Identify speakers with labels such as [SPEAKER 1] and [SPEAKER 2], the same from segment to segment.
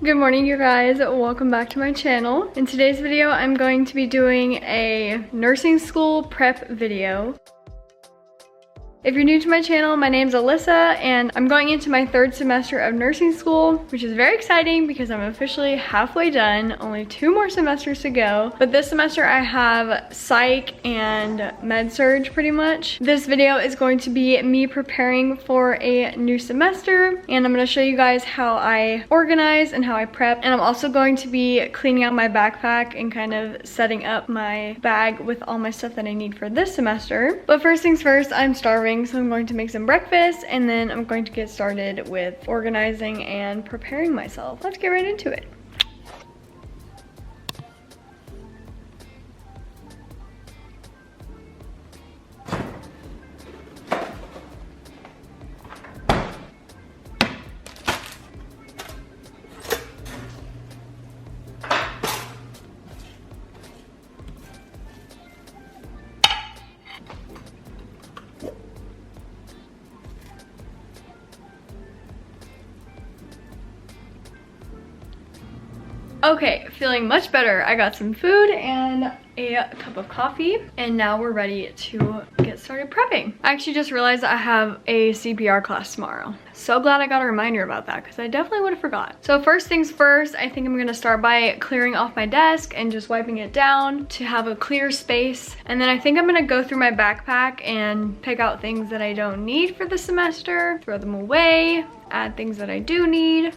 [SPEAKER 1] Good morning, you guys. Welcome back to my channel. In today's video, I'm going to be doing a nursing school prep video. If you're new to my channel, my name's Alyssa and I'm going into my third semester of nursing school, which is very exciting because I'm officially halfway done, only 2 more semesters to go. But this semester I have psych and med surg pretty much. This video is going to be me preparing for a new semester and I'm going to show you guys how I organize and how I prep. And I'm also going to be cleaning out my backpack and kind of setting up my bag with all my stuff that I need for this semester. But first things first, I'm starving. So I'm going to make some breakfast and then I'm going to get started with organizing and preparing myself. Let's get right into it. Okay, feeling much better. I got some food and a cup of coffee and now we're ready to get started prepping. I actually just realized I have a CPR class tomorrow. So glad I got a reminder about that because I definitely would have forgot. So first things first, I think I'm gonna start by clearing off my desk and just wiping it down to have a clear space. And then I think I'm gonna go through my backpack and pick out things that I don't need for the semester, throw them away, add things that I do need.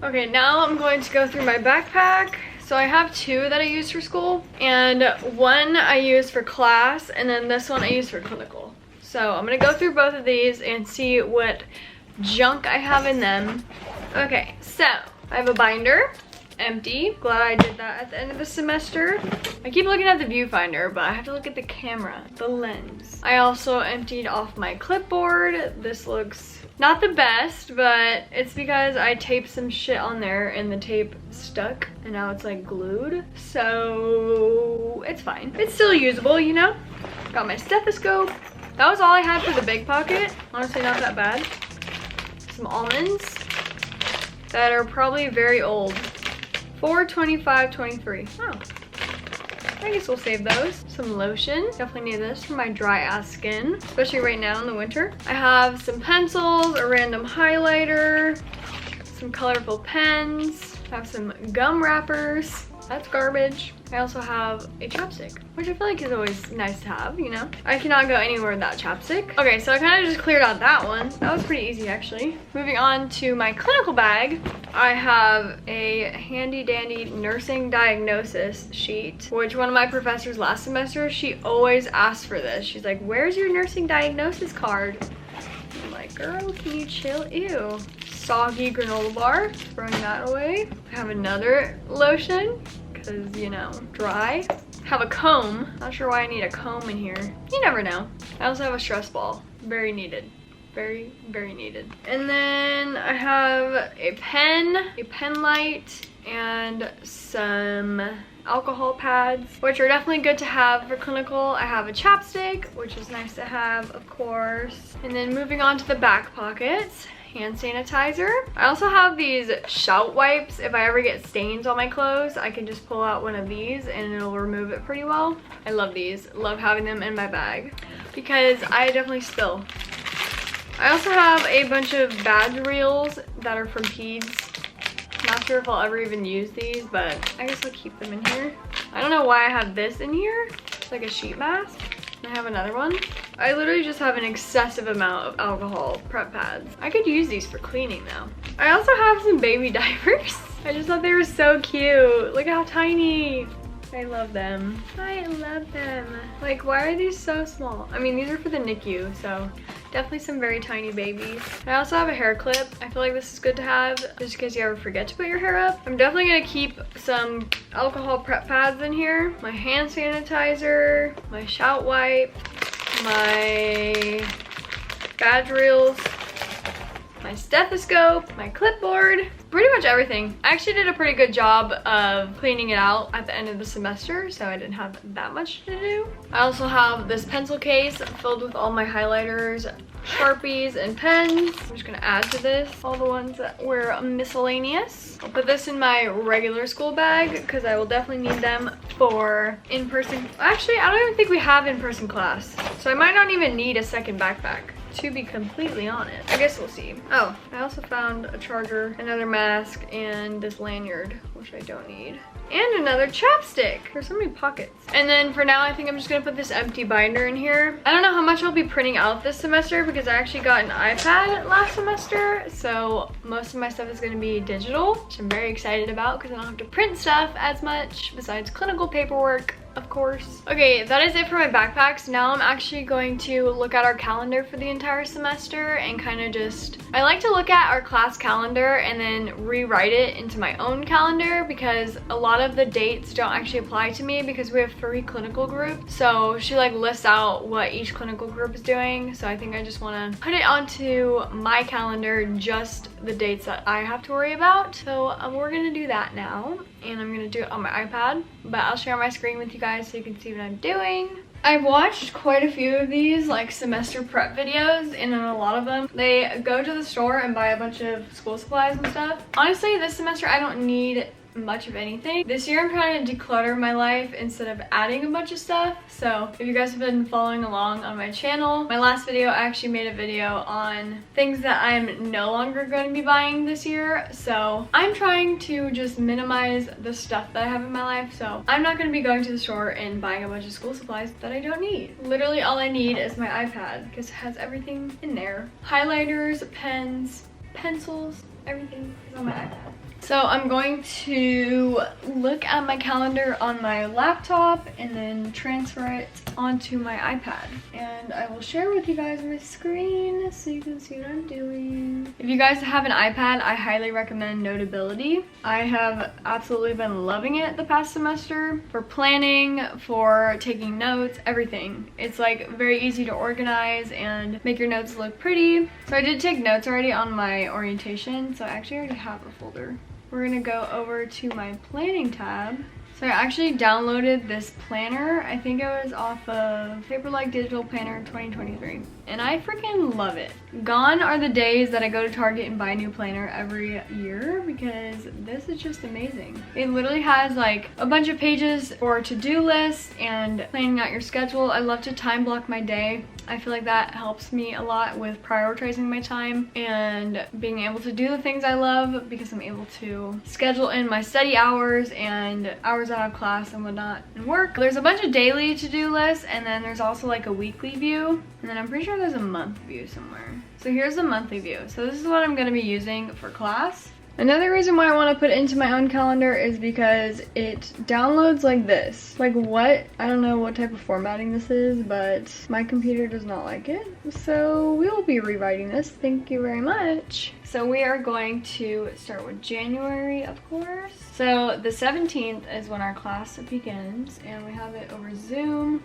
[SPEAKER 1] Okay, now I'm going to go through my backpack. So I have 2 that I use for school and 1 I use for class and then this one I use for clinical. So I'm gonna go through both of these and see what junk I have in them. Okay, so I have a binder, empty. Glad I did that at the end of the semester. I keep looking at the viewfinder, but I have to look at the camera, the lens. I also emptied off my clipboard. This looks not the best, but it's because I taped some shit on there and the tape stuck and now it's like glued. So it's fine. It's still usable, you know? Got my stethoscope. That was all I had for the big pocket. Honestly, not that bad. Some almonds that are probably very old. 4/25/23. Oh. I guess we'll save those. Some lotion. Definitely need this for my dry ass skin, especially right now in the winter. I have some pencils, a random highlighter, some colorful pens. I have some gum wrappers. That's garbage. I also have a chapstick, which I feel like is always nice to have, you know? I cannot go anywhere without chapstick. Okay, so I kind of just cleared out that one. That was pretty easy, actually. Moving on to my clinical bag, I have a handy dandy nursing diagnosis sheet, which one of my professors last semester, she always asked for this. She's like, where's your nursing diagnosis card? I'm like, girl, can you chill? Ew. Soggy granola bar, throwing that away. I have another lotion, because, you know, dry. Have a comb. Not sure why I need a comb in here. You never know. I also have a stress ball. Very needed. Very, very needed. And then I have a pen light, and some alcohol pads, which are definitely good to have for clinical. I have a chapstick, which is nice to have, of course. And then moving on to the back pockets, hand sanitizer. I also have these shout wipes. If I ever get stains on my clothes, I can just pull out one of these and it'll remove it pretty well. I love these. Love having them in my bag because I definitely spill. I also have a bunch of badge reels that are from Peds. Not sure if I'll ever even use these, but I guess I'll keep them in here. I don't know why I have this in here. It's like a sheet mask. I have another one. I literally just have an excessive amount of alcohol prep pads. I could use these for cleaning though. I also have some baby diapers. I just thought they were so cute. Look how tiny. I love them. I love them. Like, why are these so small? I mean, these are for the NICU, so definitely some very tiny babies. I also have a hair clip. I feel like this is good to have just in case you ever forget to put your hair up. I'm definitely gonna keep some alcohol prep pads in here. My hand sanitizer, my shout wipe, my badge reels, my stethoscope, my clipboard, pretty much everything. I actually did a pretty good job of cleaning it out at the end of the semester, so I didn't have that much to do. I also have this pencil case filled with all my highlighters, Sharpies, and pens. I'm just gonna add to this all the ones that were miscellaneous. I'll put this in my regular school bag because I will definitely need them for in-person. Actually, I don't even think we have in-person class, so I might not even need a second backpack, to be completely honest. I guess we'll see. Oh, I also found a charger, another mask, and this lanyard, which I don't need. And another chapstick. There's so many pockets. And then for now, I think I'm just gonna put this empty binder in here. I don't know how much I'll be printing out this semester because I actually got an iPad last semester. So most of my stuff is gonna be digital, which I'm very excited about because I don't have to print stuff as much besides clinical paperwork, of course. Okay, that is it for my backpacks. Now I'm actually going to look at our calendar for the entire semester and kind of just, I like to look at our class calendar and then rewrite it into my own calendar because a lot of the dates don't actually apply to me because we have 3 clinical groups. So she like lists out what each clinical group is doing. So I think I just want to put it onto my calendar, just the dates that I have to worry about. So we're gonna do that now, and I'm gonna do it on my iPad, but I'll share my screen with you guys so you can see what I'm doing. I've watched quite a few of these like semester prep videos, and in a lot of them they go to the store and buy a bunch of school supplies and stuff. Honestly, this semester I don't need much of anything. This year I'm trying to declutter my life instead of adding a bunch of stuff. So if you guys have been following along on my channel, my last video I actually made a video on things that I'm no longer going to be buying this year. So I'm trying to just minimize the stuff that I have in my life. So I'm not going to be going to the store and buying a bunch of school supplies that I don't need. Literally all I need is my iPad because it has everything in there. Highlighters, pens, pencils, everything is on my iPad. So I'm going to look at my calendar on my laptop and then transfer it onto my iPad. And I will share with you guys my screen so you can see what I'm doing. If you guys have an iPad, I highly recommend Notability. I have absolutely been loving it the past semester for planning, for taking notes, everything. It's like very easy to organize and make your notes look pretty. So I did take notes already on my orientation, so I actually already have a folder. We're gonna go over to my planning tab. So I actually downloaded this planner. I think it was off of Paperlike Digital Planner 2023. And I freaking love it. Gone are the days that I go to Target and buy a new planner every year because this is just amazing. It literally has like a bunch of pages for to-do lists and planning out your schedule. I love to time block my day. I feel like that helps me a lot with prioritizing my time and being able to do the things I love because I'm able to schedule in my study hours and hours out of class and whatnot and work. There's a bunch of daily to-do lists, and then there's also like a weekly view, and then I'm pretty sure there's a month view somewhere. So here's the monthly view. So this is what I'm going to be using for class. Another reason why I want to put it into my own calendar is because it downloads like this. Like what? I don't know what type of formatting this is, but my computer does not like it. So we will be rewriting this. Thank you very much. So we are going to start with January, of course. So the 17th is when our class begins, and we have it over Zoom.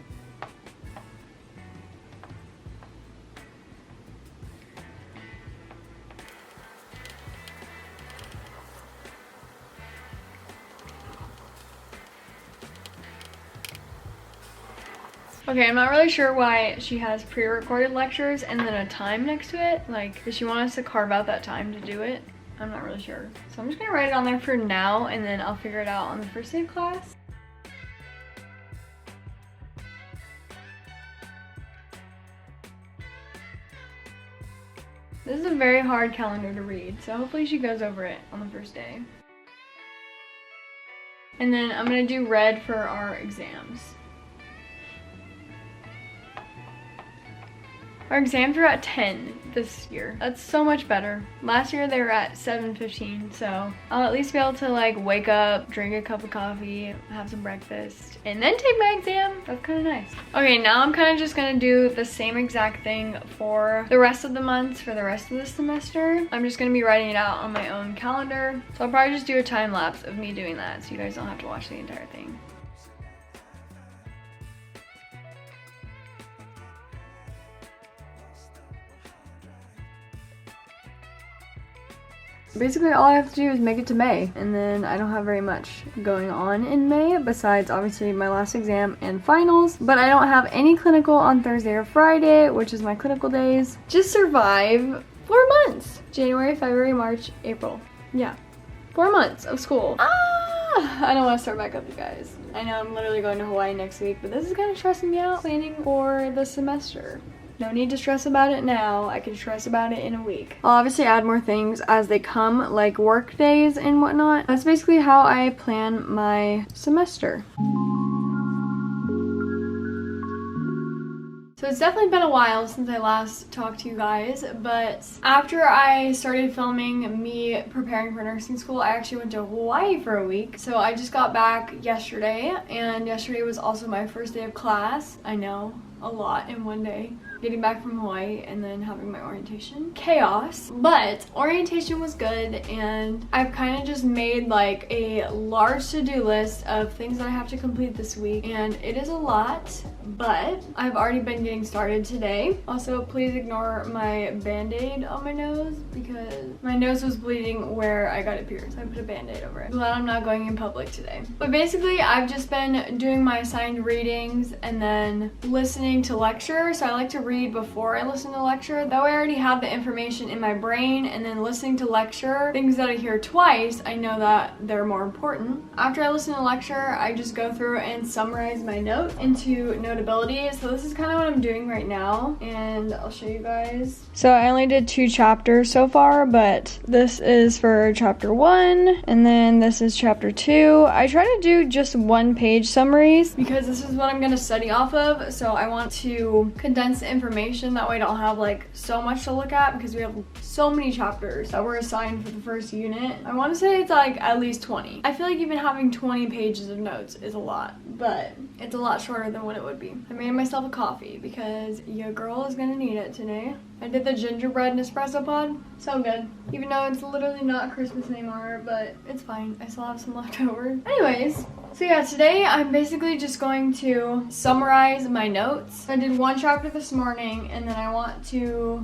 [SPEAKER 1] Okay, I'm not really sure why she has pre-recorded lectures and then a time next to it. Like, does she want us to carve out that time to do it? I'm not really sure. So I'm just gonna write it on there for now, and then I'll figure it out on the first day of class. This is a very hard calendar to read, so hopefully she goes over it on the first day. And then I'm gonna do red for our exams. Our exams are at 10 this year. That's so much better. Last year they were at 7:15, so I'll at least be able to like wake up, drink a cup of coffee, have some breakfast, and then take my exam. That's kind of nice. Okay, now I'm kind of just gonna do the same exact thing for the rest of the months for the rest of the semester. I'm just gonna be writing it out on my own calendar. So I'll probably just do a time lapse of me doing that so you guys don't have to watch the entire thing. basically all I have to do is make it to May, and then I don't have very much going on in May besides obviously my last exam and finals, but I don't have any clinical on Thursday or Friday, which is my clinical days. Just survive 4 months. January, February, March, April. Yeah, 4 months of school. I don't want to start back up, you guys. I know I'm literally going to Hawaii next week, but this is kind of stressing me out planning for the semester. No need to stress about it now. I can stress about it in a week. I'll obviously add more things as they come, like work days and whatnot. That's basically how I plan my semester. So it's definitely been a while since I last talked to you guys, but after I started filming me preparing for nursing school, I actually went to Hawaii for a week. So I just got back yesterday, and yesterday was also my first day of class. I know, a lot in one day. Getting back from Hawaii and then having my orientation. Chaos. But orientation was good, and I've kind of just made like a large to-do list of things that I have to complete this week, and it is a lot, but I've already been getting started today. Also, please ignore my band-aid on my nose because my nose was bleeding where I got it pierced. I put a band-aid over it. Glad I'm not going in public today. But basically, I've just been doing my assigned readings and then listening to lecture. So I like to read before I listen to lecture. That way I already have the information in my brain, and then listening to lecture, things that I hear twice, I know that they're more important. After I listen to lecture, I just go through and summarize my notes into Notability. So this is kind of what I'm doing right now, and I'll show you guys. So I only did 2 chapters so far, but this is for chapter 1, and then this is chapter 2. I try to do just 1-page summaries because this is what I'm going to study off of, so I want to condense the information. That way I don't have like so much to look at because we have so many chapters that were assigned for the first unit. I want to say it's like at least 20. I feel like even having 20 pages of notes is a lot, but it's a lot shorter than what it would be. I made myself a coffee because your girl is gonna need it today. I did the gingerbread Nespresso pod. So good. Even though it's literally not Christmas anymore, but it's fine. I still have some left over. Anyways, so yeah, today I'm basically just going to summarize my notes. I did 1 chapter this morning, and then I want to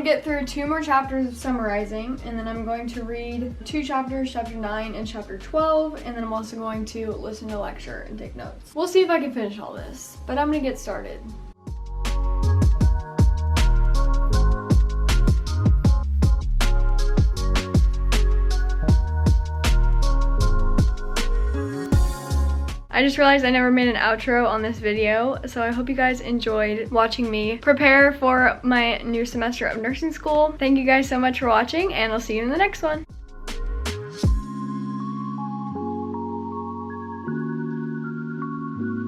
[SPEAKER 1] get through 2 more chapters of summarizing, and then I'm going to read 2 chapters, chapter 9 and chapter 12, and then I'm also going to listen to lecture and take notes. We'll see if I can finish all this, but I'm gonna get started. I just realized I never made an outro on this video, so I hope you guys enjoyed watching me prepare for my new semester of nursing school. Thank you guys so much for watching, and I'll see you in the next one.